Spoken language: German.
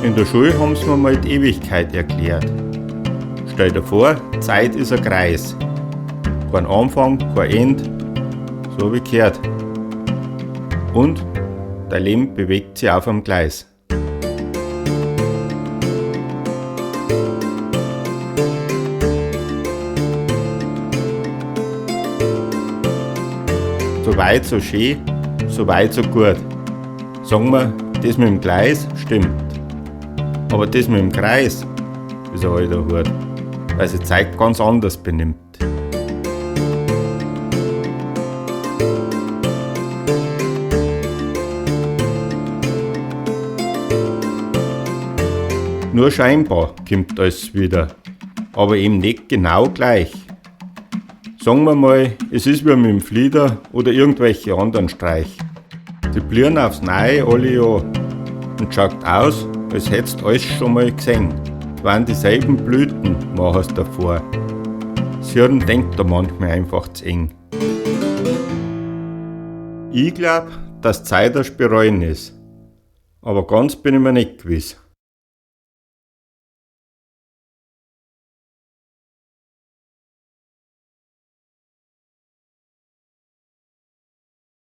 In der Schule haben sie mir mal die Ewigkeit erklärt. Stell dir vor, Zeit ist ein Kreis. Kein Anfang, kein Ende, so wie gehört. Und dein Leben bewegt sich auf am Gleis. So weit, so schön, so weit, so gut. Sagen wir, das mit dem Gleis stimmt. Aber das mit dem Kreis ist ein alter Hut, weil sich Zeit ganz anders benimmt. Nur scheinbar kommt alles wieder, aber eben nicht genau gleich. Sagen wir mal, es ist wie mit dem Flieder oder irgendwelche anderen Streich. Die blühen aufs Neue alle Jahr und schaut aus, als hättest du alles schon mal gesehen. Es waren dieselben Blüten, machst davor. Das Hirn denkt da manchmal einfach zu eng. Ich glaub, dass Zeit erst bereuen ist, aber ganz bin ich mir nicht gewiss.